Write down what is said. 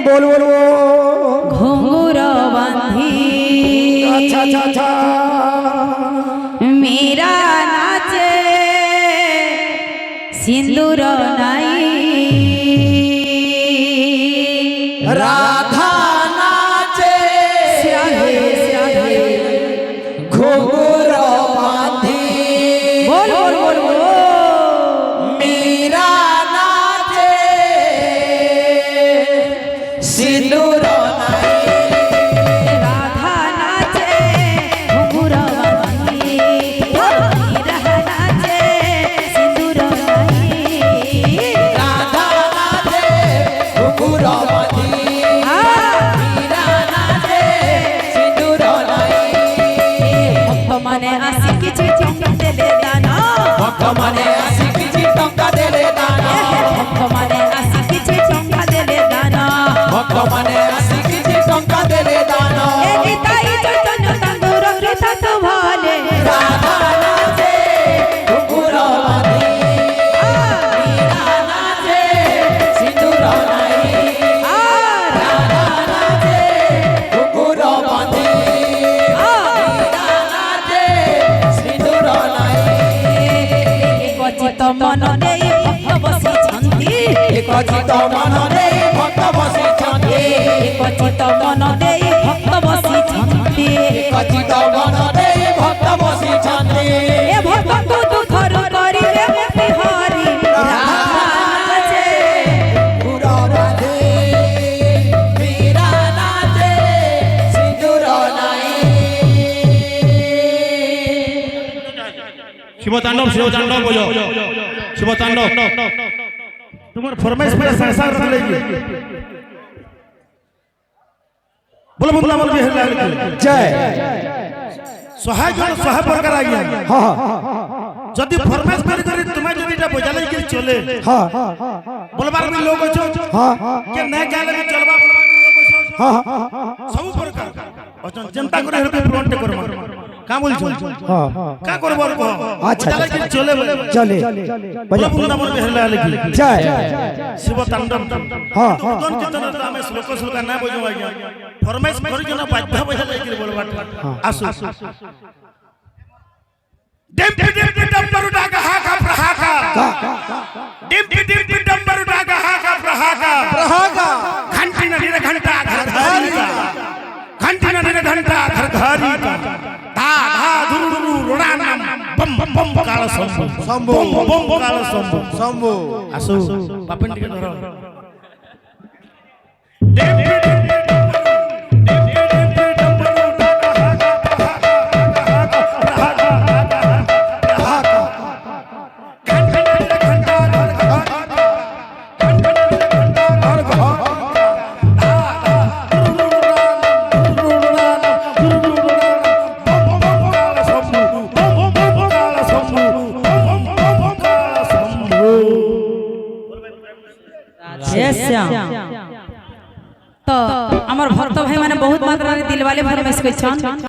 बोल बोल घुंघरू बांधी अच्छा अच्छा अच्छा मेरा नाचे सिंदूर नाई राधा नाचे श्याहे श्याहे घुंघरू बांधी बोल बोल बोल बोल मेरा नाचे सिंदूर राधा नाचे घुंघरू बांधी मेरा नाचे सिंदूर नाई राधा नाचे घुंघरू बांधी मेरा नाचे सिंदूर भक्त माने आसी किछि टंका देले दाना भक्त माने आसी किछि टंका देले दाना भक्त माने आसी किछि टंका देले दाना भक्त माने आसी किछि टंका देले दाना ए गीताई चैतन्य तंदुर गीता तो भाले राधा नाचे घुंघरू बांधी मेरा नाचे सिंदूर नाई राधा नाचे घुंघरू बांधी मेरा नाचे सिंदूर नाई कचित मन देई भक्त बसी छंती कचित मन देई भक्त बसी छंती कचित मन देई भक्त बसी छंती कचित मन देई भक्त बसी छंती ए भक्त तू दुखरु करी रे बिहारी राधा नाचे घुंघरू बांधी मेरा नाचे सिंदूर नाई शिवतांडव शिवतांडव बोलो शिवतांडव तुम्हारे फरमाइश पर संसार चलेगी बोलो बोलो बोल बिहार जय सहाय जन सहाय प्रकार आ गया हाँ जदि फरमाइश कर तुम्हें जदि এটা বজালে কি চলে हाँ बोलबार में लोग अछो हाँ के न गाले में चलबा बोलबार में लोग अछो हाँ सब प्रकार अचन जनता करे हेतु फ्रंट करबा का बोल छो हाँ का करबो को अच्छा বজালে কি চলে चले बोलो बोलो बोल बिहार जय शिवतांडव हाँ दोन कीर्तन आमे श्लोक श्लोक ना बोजो आज्ञा फरमाइश करी जन बाध्य बजा लेकिन बोलबाट आसु डिम्पी डिम्पी डंबरू डागा हाका प्रहाका डिम्पी डिम्पी डंबरू डागा हाका प्रहाका प्रहाका घंटी नदीर घंटा घर घरी का घंटी नदीर घंटा घर घरी का धा धा धुरुरु रोडानम बम बम काल शंभु शंभु बम बम काल शंभु शंभु आसु बापन टिके धरो डिम्पी डिम्पी तो आमर भक्त भाई माने बहुत मात्रा रे दिल वाले फरमाइश कइछन।